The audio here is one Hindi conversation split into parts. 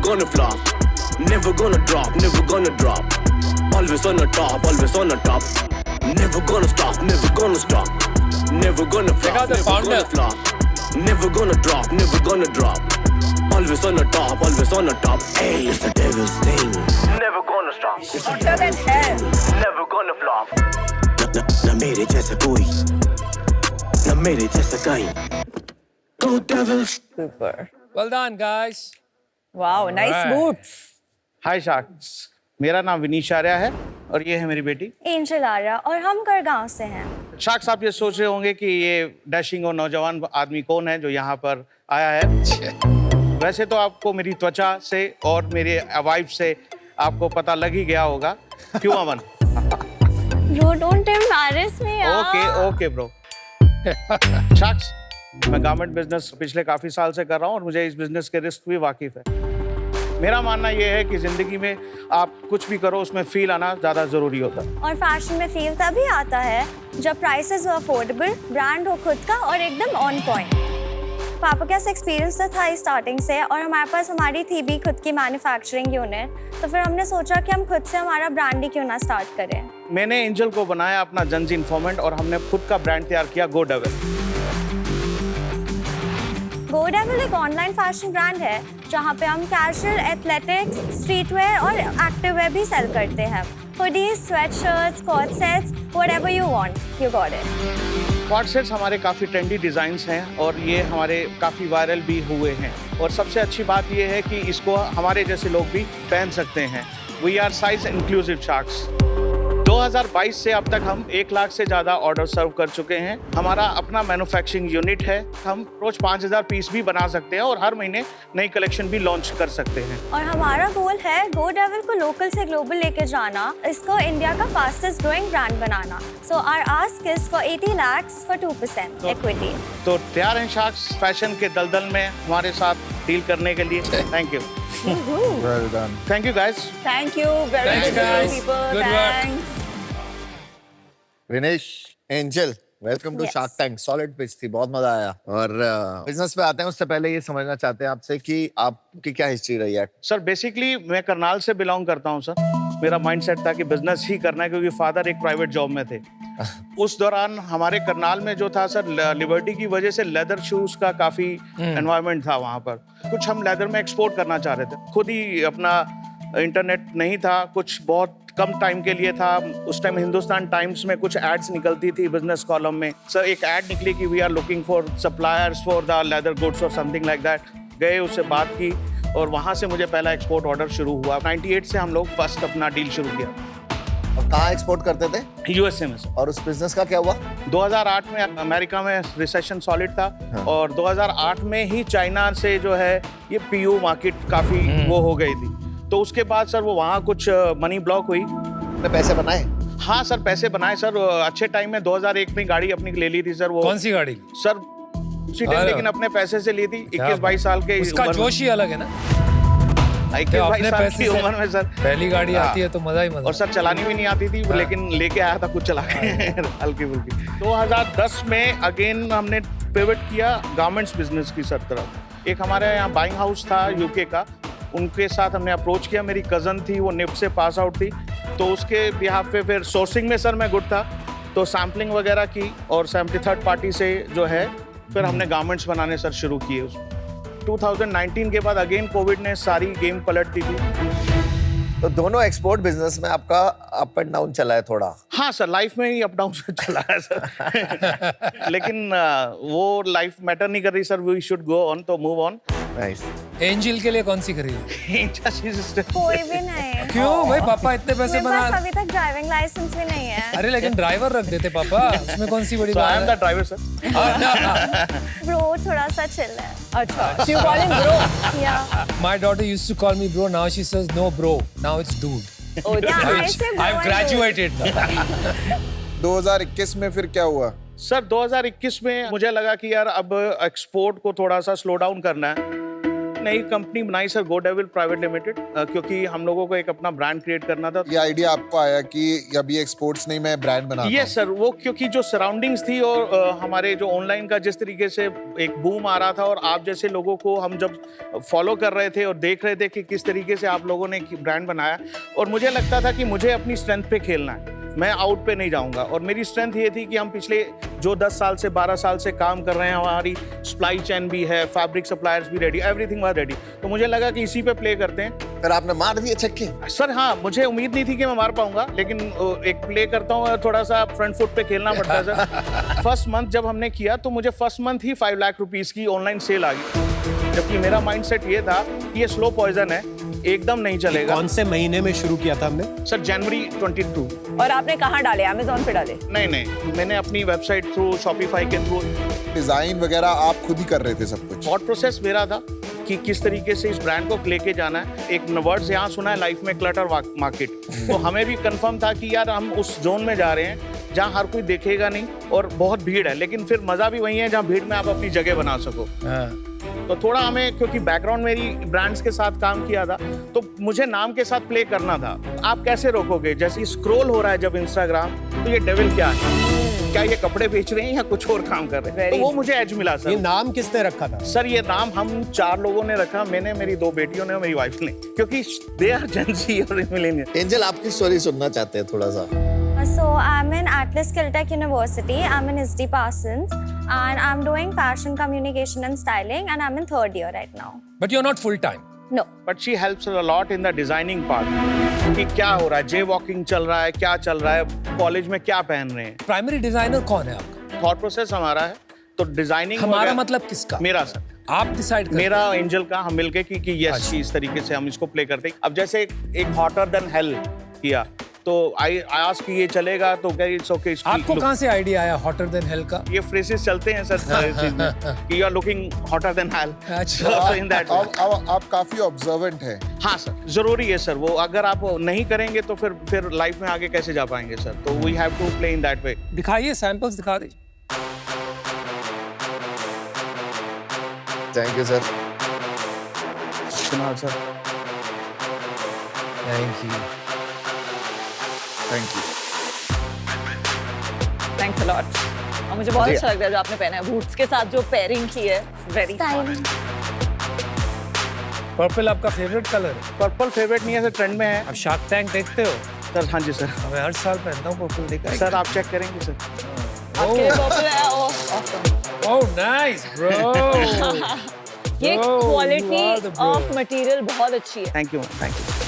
gonna flop, never gonna drop, never gonna drop. Always on the top, always on the top. Never gonna stop, never gonna stop. Never gonna flop, never gonna flop. Never gonna drop, never gonna drop. Always on the top, always on the top. Hey, it's the devil's thing. Never gonna stop. Hotter than hell. Never gonna flop. ना मेरे जैसा कोई, ना मेरे जैसा कहीं. Go Devils. Super. Well done, guys. Wow, nice Alright. boots. हाय शार्क्स, मेरा नाम विनीश आर्या है और ये है मेरी बेटी. एंजल आर्या और हम करगांव से हैं. शार्क्स, आप ये सोच रहे होंगे कि ये डैशिंग और नौजवान आदमी कौन है जो यहाँ पर आया है. वैसे तो आपको मेरी त्वचा से और मेरे वाइफ से आपको पता लग ही गया होगा. क्यों अमन? Bro, don't embarrass me, यार. Okay bro. शार्क्स, मैं गारमेंट बिजनेस पिछले काफी साल से कर रहा हूँ और मुझे इस बिजनेस के रिस्क भी वाकिफ है. मेरा मानना ये है कि जिंदगी में आप कुछ भी करो उसमें फील आना ज्यादा जरूरी होता है. और फैशन में फील तभी आता है जब प्राइसेस हो अफोर्डेबल, ब्रांड हो खुद का और एकदम ऑन पॉइंट. पापा के पास एक्सपीरियंस तो था ही स्टार्टिंग से और हमारे पास हमारी थी भी खुद की मैन्युफैक्चरिंग यूनिट. तो फिर हमने सोचा कि हम खुद से हमारा ब्रांड ही क्यों ना स्टार्ट करें. मैंने एंजल को बनाया अपना जनजी इन्फॉर्मेंट और हमने खुद का ब्रांड तैयार किया गो डेविल. गो डेविल एक ऑनलाइन फैशन ब्रांड है जहाँ पे हम कैजुअल, एथलेटिक्स, स्ट्रीटवेयर और एक्टिववेयर भी सेल करते हैं. Hoodies, sweatshirts, coat sets, whatever you want, you got it. Coat sets हमारे काफ़ी ट्रेंडी डिज़ाइंस हैं और ये हमारे काफ़ी वायरल भी हुए हैं. और सबसे अच्छी बात ये है कि इसको हमारे जैसे लोग भी पहन सकते हैं. We are size inclusive sharks. 2022 से अब तक हम 1 लाख से ज़्यादा ऑर्डर सर्व कर चुके हैं. हमारा अपना मैन्युफैक्चरिंग यूनिट है. हम रोज 5000 पीस भी बना सकते हैं और हर महीने नई कलेक्शन भी लॉन्च कर सकते हैं. और हमारा गोल है गो डेविल को लोकल से ग्लोबल लेके जाना, इसको इंडिया का फास्टेस्ट ग्रोइंग ब्रांड बनाना. So our ask is for 80 lakhs for 2% equity. तो तैयार हैं शार्क्स फैशन के दलदल में हमारे साथ डील करने के लिए. Thank you. Well done. Thank you guys. Thank you very Thanks, much guys. people. Good work. Thanks. Vinesh, Angel, welcome to Yes. Shark Tank. Solid pitch थी, बहुत मजा आया. और बिजनेस पे आते हैं उससे पहले ये समझना चाहते हैं आपसे कि आपकी क्या हिस्ट्री रही है. सर बेसिकली मैं करनाल से बिलोंग करता हूँ सर. मेरा माइंडसेट था कि बिजनेस ही करना है क्योंकि फादर एक प्राइवेट जॉब में थे. उस दौरान हमारे करनाल में जो था सर, लिबर्टी की वजह से लेदर शूज का काफी एनवायरनमेंट था वहाँ पर. कुछ हम लेदर में एक्सपोर्ट करना चाह रहे थे. खुद ही अपना इंटरनेट नहीं था, कुछ बहुत कम टाइम के लिए था. उस टाइम हिंदुस्तान टाइम्स में कुछ एड्स निकलती थी बिजनेस कॉलम में. सर एक एड निकली कि we are looking for suppliers for the leather goods और समथिंग लाइक दैट. गए, उससे बात की और वहाँ से मुझे पहला एक्सपोर्ट ऑर्डर शुरू हुआ. 98 से हम लोग फर्स्ट अपना डील शुरू किया. और कहाँ एक्सपोर्ट करते थे? यूएसए में सर. और उस बिजनेस का क्या हुआ? 2008 में अमेरिका में रिसेशन सॉलिड था. हाँ. और 2008 में ही चाइना से जो है ये पीयू मार्केट काफी वो हो गई थी. तो उसके बाद सर वो वहाँ कुछ मनी ब्लॉक हुई. आपने पैसे बनाए? हाँ सर, पैसे बनाए सर. अच्छे टाइम में 2001 में गाड़ी अपनी ले ली थी सर. वो कौन सी गाड़ी? सर लेकिन अपने पैसे से ली थी. 21-22 साल के उसका जोश ही अलग है ना. 21-22 साल की उम्र में सर पहली गाड़ी आती है तो मजा ही मजा. और सर चलानी भी नहीं आती थी. लेकिन लेके आया था, कुछ चला के हल्की फुल्की. 2010 में अगेन हमने पिवट किया गारमेंट्स बिजनेस की सर तरफ. एक हमारे यहाँ बाइंग हाउस था यूके का, उनके साथ हमने अप्रोच किया. मेरी कज़न थी, वो निफ्ट से पास आउट थी, तो उसके बिहाफ पे फिर सोर्सिंग में सर मैं गुड था, तो सैम्पलिंग वगैरह की और सैम्पलिंग थर्ड पार्टी से जो है फिर हमने गारमेंट्स बनाने सर शुरू किए. उसमें 2019 के बाद अगेन कोविड ने सारी गेम पलट दी थी. तो दोनों एक्सपोर्ट बिजनेस में आपका अप एंड डाउन चला है थोड़ा. हाँ सर, लाइफ में ही अप डाउन से चला है सर. लेकिन वो लाइफ मैटर नहीं कर रही sir. We should go on, तो मूव ऑन. नाइस. एंजल के लिए कौन सी खरीदी? कोई भी नहीं. क्यों भाई, पापा इतने पैसे मेरे पास बना. अभी तक ड्राइविंग लाइसेंस भी नहीं है. अरे लेकिन ड्राइवर रख देते पापा, उसमें कौन सी बड़ी So I बात am है. the driver sir. ब्रो थोड़ा सा चिल है. अच्छा, so you call him bro? या My daughter used to call me bro. Now she says no bro. Now it's dude. Oh, या I've ऐसे I've graduated now. 2021 में फिर क्या हुआ? सर 2021 में मुझे लगा कि यार अब एक्सपोर्ट को थोड़ा सा स्लो डाउन करना है. नई कंपनी बनाई सर, गो डेविल प्राइवेट लिमिटेड, क्योंकि हम लोगों को एक अपना ब्रांड क्रिएट करना था। ये आइडिया आपको आया कि अभी एक्सपोर्ट्स नहीं, मैं ब्रांड बनाता हूं? यस सर, वो क्योंकि जो सराउंडिंग्स थी और हमारे जो ऑनलाइन का जिस तरीके से एक बूम आ रहा था, और आप जैसे लोगों को हम जब फॉलो कर रहे थे और देख रहे थे कि किस तरीके से आप लोगों ने ब्रांड बनाया, और मुझे लगता था कि मुझे अपनी स्ट्रेंथ पे खेलना है, मैं आउट पे नहीं जाऊंगा। और मेरी स्ट्रेंथ ये थी कि हम पिछले जो 10 साल से 12 साल से काम कर रहे हैं, हमारी सप्लाई चेन भी है, फैब्रिक सप्लायर्स भी रेडी, एवरीथिंग वाज रेडी, तो मुझे लगा कि इसी पे प्ले करते हैं। फिर आपने मार दिए छक्के? सर हाँ, मुझे उम्मीद नहीं थी कि मैं मार पाऊंगा, लेकिन एक प्ले करता हूँ, थोड़ा सा फ्रंट फुट पे खेलना पड़ता है सर। फर्स्ट मंथ जब हमने किया तो मुझे फर्स्ट मंथ ही 5 लाख रुपीस की ऑनलाइन सेल आ गई, जबकि मेरा माइंडसेट ये था कि ये स्लो पॉइजन है, एकदम नहीं चलेगा। कौन से महीने में शुरू किया था हमने? सर जनवरी 22। और आपने कहाँ डाले? अमेज़न पे डाले? नहीं, मैंने अपनी वेबसाइट थ्रू, शॉपिफाई के थ्रू। डिजाइन वगैरह आप खुद ही कर रहे थे सब कुछ? थॉट प्रोसेस मेरा था कि किस तरीके से इस ब्रांड को लेके जाना है। एक वर्ड्स यहाँ सुना है लाइफ में, क्लटर मार्केट, तो हमें भी कंफर्म था कि यार हम उस जोन में जा रहे हैं जहाँ हर कोई देखेगा नहीं और बहुत भीड़ है, लेकिन फिर मजा भी वही है जहाँ भीड़ में आप अपनी जगह बना सको। तो थोड़ा हमें, क्योंकि बैकग्राउंड मेरी ब्रांड्स के साथ काम किया था, तो मुझे नाम के साथ प्ले करना था। आप कैसे रोकोगे? जैसे स्क्रॉल हो रहा है जब इंस्टाग्राम, तो ये डेविल क्या है, क्या ये कपड़े बेच रहे हैं या कुछ और काम कर रहे हैं? तो वो मुझे एज मिला सर। ये नाम किसने रखा था? सर ये नाम हम 4 लोगों ने रखा, मैंने, मेरी 2 बेटियों ने और मेरी वाइफ ने, क्योंकि दे आर जेन ज़ी और मिलेनियल। एंजल आपकी स्टोरी सुनना चाहते हैं थोड़ा सा। So I'm in Atlas Caltech University. I'm in SD Parsons, and I'm doing fashion communication and styling, and I'm in 3rd year right now. But you're not full time. No. But she helps a lot in the designing part, कि क्या हो रहा है, जे वॉकिंग चल रहा है, क्या चल रहा है, कॉलेज में क्या पहन रहे हैं। प्राइमरी डिजाइनर कौन है आपका? थॉट प्रोसेस हमारा है, तो डिजाइनिंग हमारा मतलब किसका? मेरा सर। आप डिसाइड करते मेरा एंजल का, हम मिलके कि यस, इस तरीके से हम इसको प्ले करते हैं। अब जैसे एक हॉटर देन हेल किया, तो आई आस्क कि ये चलेगा, तो क्या इट्स ओके। आपको कहाँ से आइडिया आया हॉटर देन हेल का? ये फ्रेजेस चलते हैं सर चीज में कि you are looking hotter than hell. अच्छा। So in that way. आप काफी ऑब्जर्वेंट हैं। हाँ सर, जरूरी है सर वो, अगर आप नहीं करेंगे तो फिर लाइफ में आगे कैसे जा पाएंगे सर, तो we have to play in that way. दिखाइए, सैंपल्स दिखा दीजिए। Thank you sir. Kunal sir, thank you. Thank you. Thanks a lot. और मुझे बहुत अच्छा लग रहा है जो आपने पहना है, बूट्स के साथ जो पेयरिंग की है, वेरी Styling. पर्पल आपका फेवरेट कलर है? पर्पल फेवरेट नहीं है सर, ट्रेंड में है। आप शार्क टैंक देखते हो? सर हाँ जी सर। मैं हर साल पहनता हूँ पर्पल, देखा है? सर आप चेक करेंगे सर। आपके लिए पर्पल है। ओह ओह नाइस ब्रो। ये Bro, you quality are the bro. Of material बहुत अच्छी है। Thank you thank you.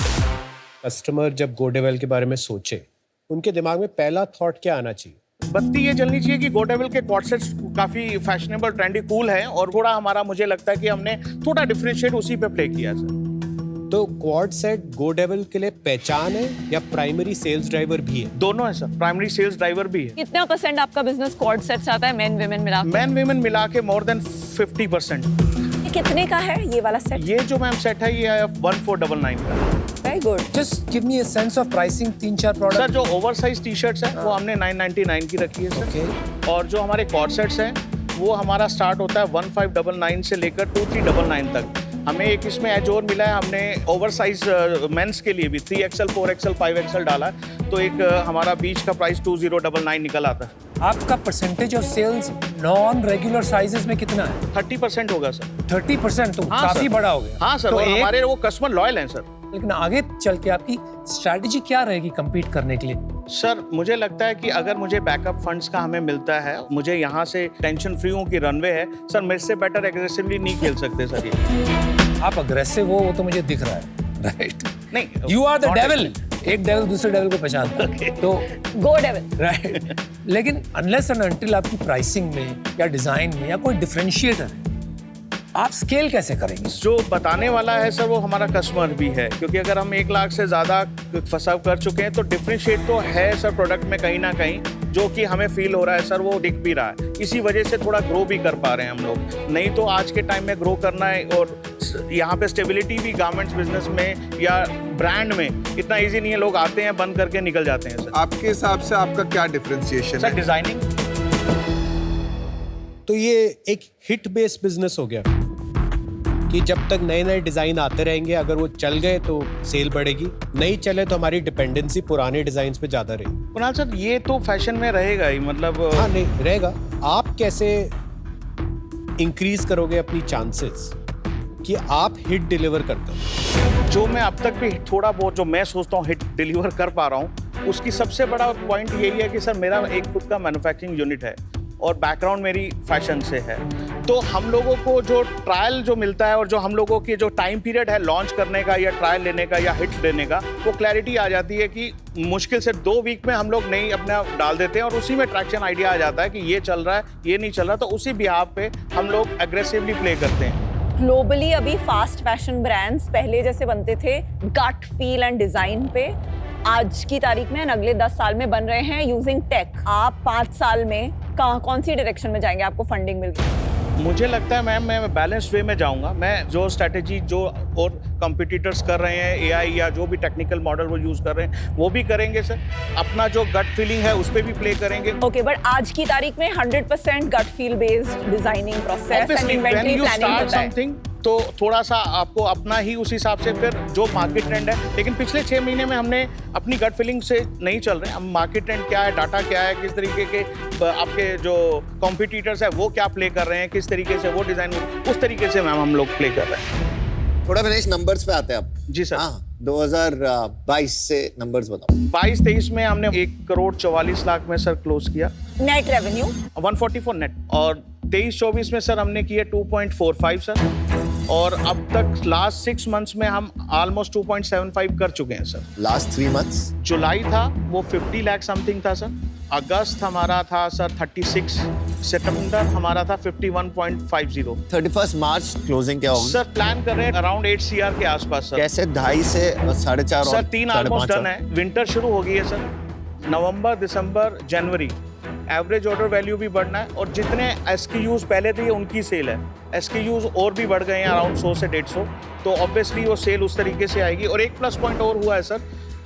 Customer जब गोडेवेल के बारे में सोचे, उनके दिमाग में पहला थॉट क्या आना चाहिए? बत्ती ये जलनी चाहिए कि गोडेविल के कॉर्ड सेट्स काफी फैशनेबल, ट्रेंडी, कूल है, और थोड़ा हमारा, मुझे लगता है कि हमने थोड़ा डिफरेंशिएट उसी पे प्ले किया सर। तो क्वाड सेट गोडेवेल के लिए पहचान है या प्राइमरी सेल्स ड्राइवर भी है? दोनों है सर, प्राइमरी सेल्स ड्राइवर भी है। कितना % आपका बिजनेस क्वाड सेट से आता है, मेन विमेन मिला के? मैन वीमेन मिला के मोर देन 50%। ये कितने का है ये वाला सेट? ये जो मैम सेट है ये 1499 का। Very good. Just give me a sense of pricing, 3-4 sir product. जो ओवरसाइज टी शर्ट्स हैं वो हमने 999 की रखी है सर। ओके। और जो हमारे कॉर्ड सेट्स हैं वो हमारा स्टार्ट होता है 1599 से लेकर 2399 तक। हमें एक इसमें एज और मिला है, हमने ओवरसाइज मेंस के लिए भी 3XL, 4XL, 5XL डाला है, तो एक हमारा बीच का प्राइस 2099 निकल आता है। आपका percentage of sales non regular sizes में कितना है? 30% होगा सर। 30%, तो हाँ काफी सर। बड़ा हो गया। हाँ सर, तो और एक- हमारे वो कस्टमर लॉयल हैं सर। लेकिन आगे चल के आपकी स्ट्रैटेजी क्या रहेगी कम्पीट करने के लिए? सर मुझे लगता है कि अगर मुझे बैकअप फंड्स का हमें मिलता है, मुझे यहाँ से टेंशन फ्री हूँ कि रनवे है सर, मेरे से बेटर एग्रेसिवली नहीं खेल सकते सर ये। आप अग्रेसिव हो, वो तो मुझे दिख रहा है, राइट? नहीं, you are the not devil. एक डेविल दूसरे डेविल को पहचानता है, तो गो डेविल। राइट। लेकिन अनलेस एंड अनटिल आपकी प्राइसिंग में या डिजाइन में या कोई डिफरेंशिएटर है, आप स्केल कैसे करेंगे? जो बताने वाला है सर वो हमारा कस्टमर भी है, क्योंकि अगर हम 1 लाख से ज़्यादा फंसाव कर चुके हैं तो डिफरेंशिएट तो है सर प्रोडक्ट में कहीं ना कहीं, जो कि हमें फील हो रहा है सर, वो दिख भी रहा है। इसी वजह से थोड़ा ग्रो भी कर पा रहे हैं हम लोग। नहीं तो आज के टाइम में ग्रो करना है, और यहाँ पे स्टेबिलिटी भी गारमेंट्स बिजनेस में या ब्रांड में इतना ईजी नहीं है। लोग आते हैं, बंद करके निकल जाते हैं सर। आपके हिसाब से आपका क्या डिफरेंशिएशन सर है? डिजाइनिंग। तो ये एक हिट बेस्ड बिजनेस हो गया कि कि जब तक नए नए डिजाइन आते रहेंगे, अगर वो चल गए तो सेल बढ़ेगी, नहीं चले तो हमारी डिपेंडेंसी पुराने डिजाइन पे ज्यादा रहेगी। कुणाल सर, ये तो फैशन में रहेगा ही, मतलब हाँ नहीं रहेगा। आप कैसे इंक्रीज करोगे अपनी चांसेस कि आप हिट डिलीवर करते हो? जो मैं अब तक भी थोड़ा बहुत जो मैं सोचता हूँ हिट डिलीवर कर पा रहा हूँ, उसकी सबसे बड़ा पॉइंट यही है कि सर मेरा एक खुद का मैन्युफैक्चरिंग यूनिट है और बैकग्राउंड मेरी फैशन से है। तो हम लोगों को जो ट्रायल जो मिलता है और जो हम लोगों की जो टाइम पीरियड है लॉन्च करने का या ट्रायल लेने का या हिट देने का, वो क्लैरिटी आ जाती है कि मुश्किल से 2 वीक में हम लोग नई अपना डाल देते हैं और उसी में ट्रैक्शन आइडिया आ जाता है कि ये चल रहा है, ये नहीं चल रहा, तो उसी बिहाफ पे हम लोग एग्रेसिवली प्ले करते हैं। ग्लोबली अभी फास्ट फैशन ब्रांड्स पहले जैसे बनते थे गट फील एंड डिजाइन पे, आज की तारीख में अगले 10 साल में बन रहे हैं यूजिंग टेक। आप 5 साल में कौन सी डायरेक्शन में जाएंगे? आपको फंडिंग मिल गई? मुझे लगता है मैम मैं बैलेंस्ड वे में जाऊंगा। मैं जो स्ट्रेटेजी जो और कंपटीटर्स कर रहे हैं, एआई या जो भी टेक्निकल मॉडल वो यूज कर रहे हैं वो भी करेंगे सर। अपना जो गट फीलिंग है उस पर भी प्ले करेंगे। ओके, बट आज की तारीख में 100% gut feel based designing process and inventory planning होता है। तो थोड़ा सा आपको अपना ही उस हिसाब से फिर जो मार्केट ट्रेंड है, लेकिन पिछले 6 महीने में हमने अपनी गट फीलिंग से नहीं चल रहे। हम मार्केट ट्रेंड क्या है, डाटा क्या है, किस तरीके के आपके जो कॉम्पिटिटर्स है वो क्या प्ले कर रहे हैं, किस तरीके से वो डिजाइन, उस तरीके से मैम हम लोग प्ले कर रहे हैं। थोड़ा विनेश नंबर्स पे आते हैं आप। जी सर। हाँ, 2022 से नंबर्स बताओ। 22-23 में हमने 1,44,00,000 में सर क्लोज किया नेट रेवेन्यू 144 नेट, और 23-24 में सर हमने किया 2.45 सर, और अब तक लास्ट 6 मंथ्स में हम ऑलमोस्ट 2.75 कर चुके हैं सर। लास्ट 3 मंथ्स जुलाई था वो 50 लाख समथिंग था सर, अगस्त हमारा था सर 36, सितंबर हमारा था 51.50। 31 मार्च क्लोजिंग क्या होगी सर प्लान कर रहे हैं अराउंड 8 CR के आसपास सर। कैसे 2.5 से 4.5 सर 3 ऑलमोस्ट डन है। विंटर शुरू हो गई है सर, नवंबर, दिसंबर, जनवरी एवरेज ऑर्डर वैल्यू भी बढ़ना है, और जितने SKUs पहले थे उनकी सेल है, SKUs और भी बढ़ गए हैं अराउंड 100 से 150, तो ऑब्वियसली वो सेल उस तरीके से आएगी। और एक प्लस पॉइंट और हुआ है सर,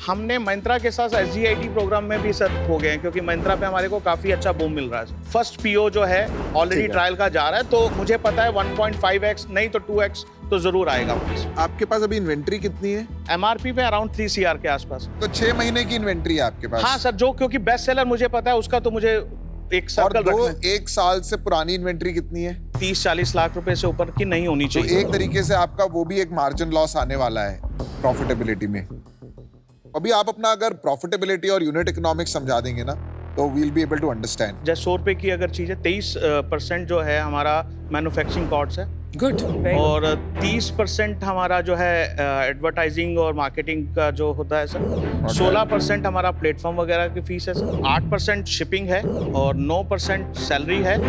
हमने Myntra के साथ SGIT प्रोग्राम में भी सर हो गए हैं, क्योंकि Myntra पे हमारे को काफ़ी अच्छा बूम मिल रहा है। फर्स्ट PO जो है ऑलरेडी ट्रायल का जा रहा है, तो मुझे पता है 1.5x नहीं तो 2x तो जरूर आएगा। आपके पास अभी इन्वेंट्री कितनी है? MRP पे अराउंड 3 CR के आसपास। तो 6 महीने की इन्वेंट्री है आपके पास? हाँ सर, जो क्योंकि बेस्ट सेलर मुझे पता है उसका, तो मुझे एक और सर्कल 1 साल से पुरानी इन्वेंट्री कितनी है? 30-40 लाख रुपए से ऊपर की नहीं होनी तो चाहिए। एक तरीके से आपका वो भी एक मार्जिन लॉस आने वाला है प्रॉफिटेबिलिटी में। अभी आप अपना अगर प्रॉफिटेबिलिटी और यूनिट इकोनॉमिक्स समझा देंगे ना, तो we'll be able to understand. जैसे 100 रुपए की अगर चीज है, 23% जो है हमारा मैन्युफैक्चरिंग कॉस्ट है, गुड। और 30% हमारा जो है एडवर्टाइजिंग और मार्केटिंग का जो होता है सर, 16% हमारा प्लेटफॉर्म वगैरह की फीस है सर, 8% शिपिंग है, और 9% सैलरी है।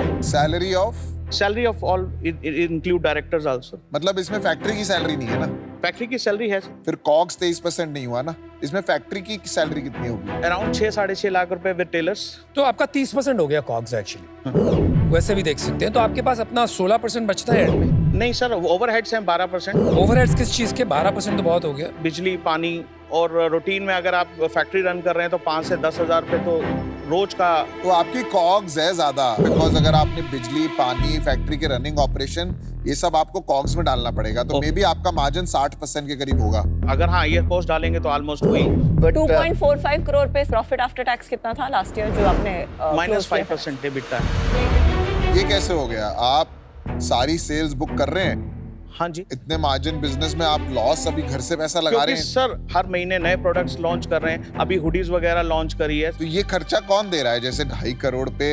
Salary of all include directors also. मतलब इसमें फैक्ट्री की सैलरी नहीं है ना? फैक्ट्री की सैलरी है फिर कॉग्स 23% नहीं हुआ ना, इसमें फैक्ट्री की सैलरी कितनी होगी? अराउंड 6-6.5 लाख रुपए विद टेलर्स। तो आपका 30% हो गया कॉग्स एक्चुअली, वैसे भी देख सकते हैं। तो आपके पास अपना 16% बचता है एंड में। नहीं सर, ओवरहेड्स हैं 12%। ओवरहेड्स किस चीज के? 12% तो बहुत हो गया। बिजली, पानी, और रूटीन में अगर आप फैक्ट्री रन कर रहे हैं तो 5 से 10 हज़ार रुपए तो रोज का। तो आपकी कॉग्स है ज्यादा, बिकॉज अगर आपने बिजली, पानी, फैक्ट्री के रनिंग ऑपरेशन, ये सब आपको कॉग्स में डालना पड़ेगा, तो मे बी आपका मार्जिन 60% के करीब होगा। अगर हाँ ये कॉस्ट डालेंगे तो ऑलमोस्ट वही। 2.45 करोड़ पे प्रॉफिट आफ्टर टैक्स कितना था लास्ट ईयर जो आपने -5% EBITDA है। ये कैसे हो गया? आप सारी सेल्स बुक कर रहे हैं, हाँ जी, इतने मार्जिन बिजनेस में आप लॉस अभी घर से पैसा लगा रहे हैं? सर हर महीने नए प्रोडक्ट्स लॉन्च कर रहे हैं, अभी हुडीज वगैरह लॉन्च करी है। तो ये खर्चा कौन दे रहा है? जैसे 2.5 करोड़ पे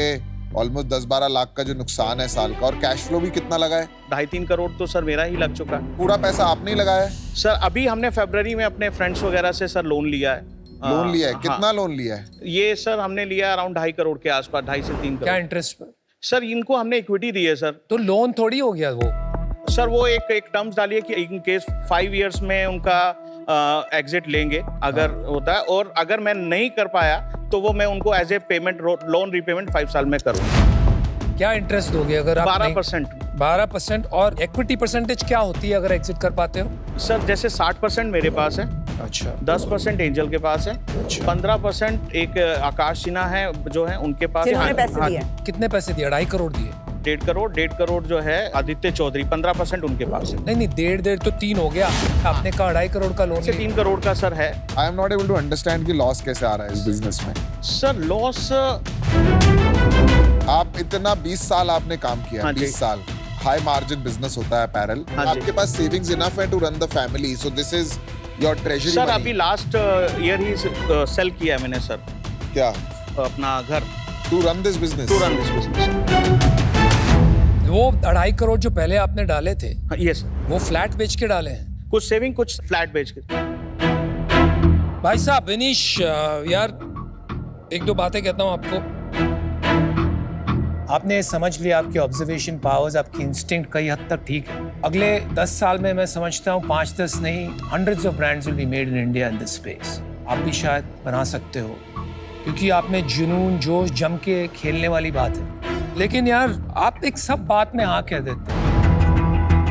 ऑलमोस्ट 10-12 लाख का जो नुकसान है साल का, और कैश फ्लो भी कितना लगा है? 2.5-3 करोड़ तो सर मेरा ही लग चुका है। पूरा पैसा आपने ही लगाया है? सर अभी हमने फरवरी में अपने फ्रेंड्स वगैरह से सर लोन लिया है। लोन लिया है? कितना हाँ, लोन लिया है? ये सर हमने लिया अराउंड 2.5 करोड़ के आसपास, 2.5 से 3 क्या करोड़। इंटरेस्ट पर? सर इनको हमने इक्विटी दी है सर। तो लोन थोड़ी हो गया वो। सर वो एक टर्म्स डालिए कि इन केस 5 इयर्स में उनका एग्जिट लेंगे अगर होता है, और अगर मैं नहीं कर पाया तो वो मैं उनको as a payment loan repayment 5 साल में करूँगा। क्या इंटरेस्ट दोगे अगर आप 12%। 12%। और इक्विटी परसेंटेज क्या होती है अगर एग्जिट कर पाते हो? सर जैसे 60% मेरे पास है, अच्छा, 10% एंजल के पास है, अच्छा। 15% एक आकाश सिन्हा है जो है उनके पास जिन्होंने पैसे दिए। कितने पैसे दिए? 2.5 करोड़ दिए। 1.5 करोड़ जो है आदित्य चौधरी, 15% उनके पास है। नहीं 1.5 तो 3 हो गया, आपने कहा 2.5 करोड़ का लोन से 3 करोड़ का सर है। I am not able to understand कि लॉस कैसे आ रहा है इस बिजनेस में। सर लॉस, आप इतना 20 साल आपने काम किया, हाँ जी। 20 साल हाई मार्जिन बिजनेस होता है अपैरल, हाँ जी। आपके पास सेविंग्स इनफ है to run the family, so this is your treasury sir money. अभी लास्ट ईयर ही सेल किया है मैंने सर क्या अपना घर, to run this business? To run this business. वो 2.5 करोड़ जो पहले आपने डाले थे, यस, वो फ्लैट बेच के डाले हैं? कुछ सेविंग कुछ फ्लैट बेच के। भाई साहब विनीश, यार 1-2 बातें कहता हूँ आपको। आपने समझ लिया, आपकी ऑब्जर्वेशन पावर्स, आपकी इंस्टिंक्ट कई हद तक ठीक है। अगले 10 साल में मैं समझता हूँ 5-10 नहीं, hundreds of brands will be made in India in this space. आप भी शायद बना सकते हो, क्योंकि आप में जुनून जोश जम के खेलने वाली बात है। लेकिन यार आप एक सब बात में हाँ कह देते हैं,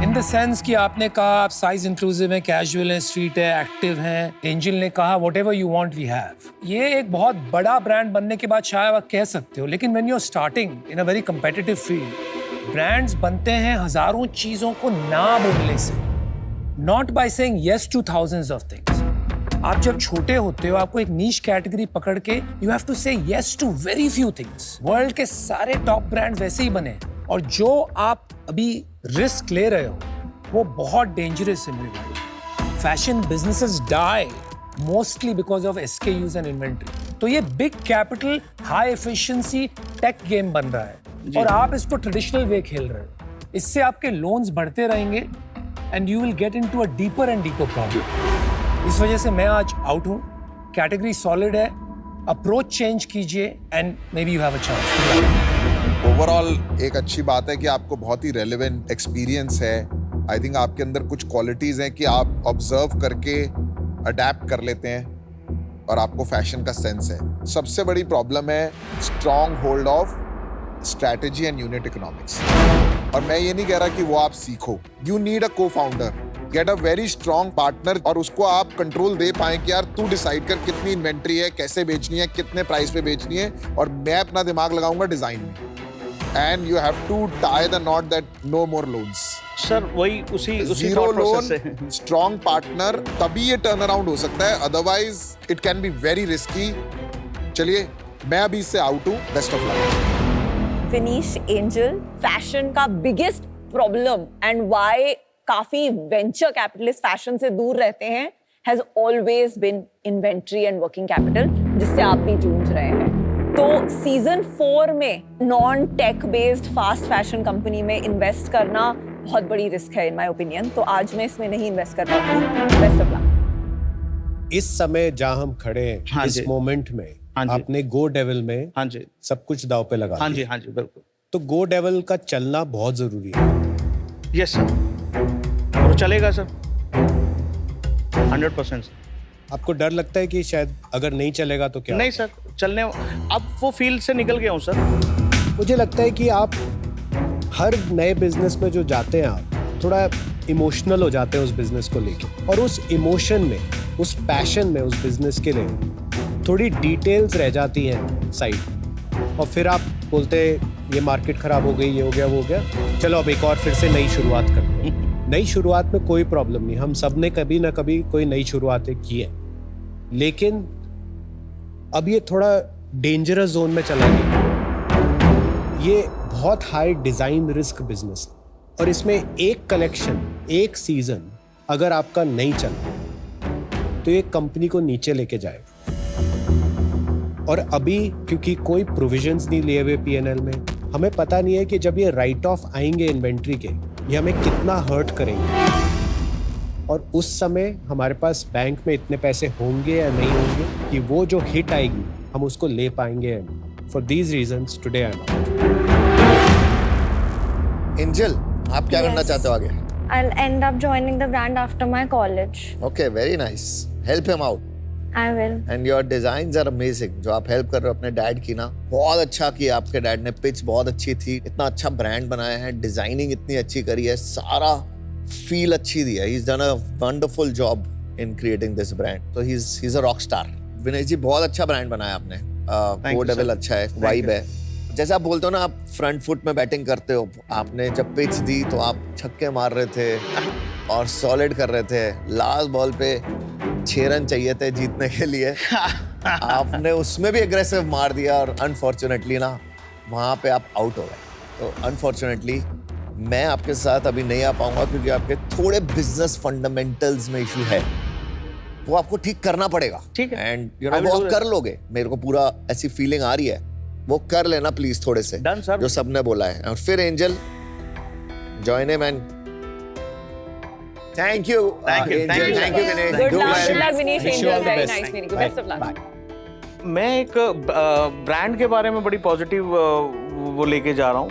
इन द सेंस कि आपने कहा आप साइज इंक्लूसिव हैं, कैजुअल हैं, स्ट्रीट है, एक्टिव हैं। एंजल ने कहा whatever you want we have. ये एक बहुत बड़ा ब्रांड बनने के बाद शायद आप कह सकते हो, लेकिन when you are starting in a very competitive field, brands बनते हैं हजारों चीजों को ना बोलने से, not by saying yes to thousands of things. आप जब छोटे होते हो, आपको एक नीश कैटेगरी पकड़ के you have to say yes to very few things. World के सारे टॉप ब्रांड्स वैसे ही बने, और जो आप अभी रिस्क ले रहे हो वो बहुत डेंजरस है मेरे भाई। Fashion businesses die mostly because of SKUs and inventory. तो ये big capital high efficiency tech game बन रहा है, और आप इसको ट्रेडिशनल वे खेल रहे हो। इससे आपके लोन्स बढ़ते रहेंगे and you will get into a deeper and deeper problem. इस वजह से मैं आज आउट हूं। कैटेगरी सॉलिड है, अप्रोच चेंज कीजिए and may be you have a chance. Overall एक अच्छी बात है कि आपको बहुत ही रेलेवेंट एक्सपीरियंस है। आई थिंक आपके अंदर कुछ क्वालिटीज हैं कि आप ऑब्जर्व करके अडेप्ट कर लेते हैं और आपको फैशन का सेंस है। सबसे बड़ी प्रॉब्लम है strong hold of strategy and unit economics. और मैं ये नहीं कह रहा कि वो आप सीखो, you need a cofounder, get a very strong partner, और उसको आप कंट्रोल दे पाए कि यार तू डिसाइड कर कितनी इन्वेंट्री है, कैसे बेचनी है, कितने प्राइस पे बेचनी है, और मैं अपना दिमाग लगाऊंगा डिजाइन में। And you have to tie the knot that no more loans. Sir वही उसी जीरो thought लोन, process से। स्ट्रॉन्ग पार्टनर, तभी ये टर्न अराउंड हो सकता है, otherwise it can be very risky. चलिए मैं अभी इससे आउट हूँ, best of luck. Finish Angel, fashion का बिगेस्ट प्रॉब्लम एंड व्हाई काफी वेंचर कैपिटलिस्ट फैशन से दूर रहते हैं has always been inventory and working capital, जिससे आप भी जूझ रहे हैं। तो सीजन 4 में non tech based fast fashion company में इन्वेस्ट करना बहुत बड़ी रिस्क है इन माय ओपिनियन, तो आज मैं इसमें नहीं इन्वेस्ट कर पाऊंगी। Best of luck. इस समय जहां हम खड़े हैं, हाँ इस जी। मोमेंट में हाँ जी। आपने गो डेविल में हाँ जी, सब कुछ दाव पे लगा हाँ दिया। जी, हाँ जी, बिल्कुल। तो गो डेविल का चलना बहुत जरूरी है। यस सर, और चलेगा सर 100%। आपको डर लगता है कि शायद अगर नहीं चलेगा तो क्या? नहीं सर, चलने, अब वो फील्ड से निकल गया हूँ सर। मुझे लगता है कि आप हर नए बिजनेस में जो जाते हैं, आप थोड़ा इमोशनल हो जाते हैं उस बिजनेस को लेके, और उस इमोशन में, उस पैशन में, उस बिजनेस के लिए थोड़ी डिटेल्स रह जाती हैं साइड, और फिर आप बोलते हैं ये मार्केट खराब हो गई, ये हो गया, वो हो गया, चलो अब एक और फिर से नई शुरुआत करते हैं। नई शुरुआत में कोई प्रॉब्लम नहीं, हम सब ने कभी ना कभी कोई नई शुरुआतें की है, लेकिन अब ये थोड़ा डेंजरस जोन में चला गया। ये बहुत हाई डिजाइन रिस्क बिजनेस है, और इसमें एक कलेक्शन, एक सीजन अगर आपका नहीं चला तो ये कंपनी को नीचे लेके जाएगा। और अभी क्योंकि कोई प्रोविजंस नहीं लिए हुए P&L में, हमें पता नहीं है कि जब ये राइट ऑफ आएंगे इन्वेंट्री के, ये हमें कितना हर्ट करेंगे, और उस समय हमारे पास बैंक में इतने पैसे होंगे या नहीं होंगे कि वो जो हिट आएगी हम उसको ले पाएंगे या नहीं। For these reasons today I am out. Angel, आप क्या करना Yes. चाहते हो आगे? I'll end up joining the brand after my college. Okay, very nice, help him out. I will. And your designs are amazing. जो आप हेल्प कर रहे हो अपने डैड की ना, बहुत अच्छा किया आपके डैड ने, पिच बहुत अच्छी थी, इतना अच्छा ब्रांड बनाया है, डिजाइनिंग इतनी अच्छी करी है, सारा फील अच्छी दी है। He is done a wonderful job in creating this brand, तो he is a rock star. Vinay ji, बहुत अच्छा ब्रांड बनाया आपने। गो डेविल अच्छा है, वाइब है, जैसे आप बोलते हो ना, आप फ्रंट फुट में बैटिंग करते हो, आपने जब पिच दी तो आप छक्के मार रहे थे और सॉलिड कर रहे थे। लास्ट बॉल पे 6 रन चाहिए थे जीतने के लिए, आपने उसमें भी एग्रेसिव मार दिया और अनफॉर्चुनेटली ना वहाँ पे आप आउट हो गए। तो अनफॉर्चुनेटली मैं आपके साथ अभी नहीं आ पाऊंगा क्योंकि आपके थोड़े बिजनेस फंडामेंटल्स में इशू है, वो आपको ठीक करना पड़ेगा। ठीक है। एंड यू नो वो आप कर लोगे, मेरे को पूरा ऐसी फीलिंग आ रही है, वो कर लेना प्लीज थोड़े से। Done, sir. जो सबने बोला है। और फिर angel join him and thank you Thank you. Angel, thank you Vineet. Good Do luck, well. good luck, Vineet. Wish you all the Very best. nice meeting you. Best of luck. Bye. मैं एक ब्रांड के बारे में बड़ी पॉजिटिव वो लेके जा रहा हूँ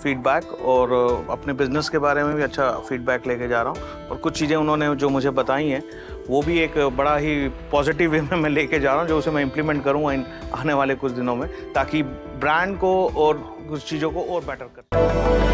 फीडबैक, और अपने बिजनेस के बारे में भी अच्छा फीडबैक लेके जा रहा हूँ। और कुछ चीज़ें उन्होंने जो मुझे बताई हैं वो भी एक बड़ा ही पॉजिटिव वे में मैं लेके जा रहा हूँ, जो उसे मैं इम्प्लीमेंट करूँगा इन आने वाले कुछ दिनों में, ताकि ब्रांड को और कुछ चीज़ों को और बेटर कर।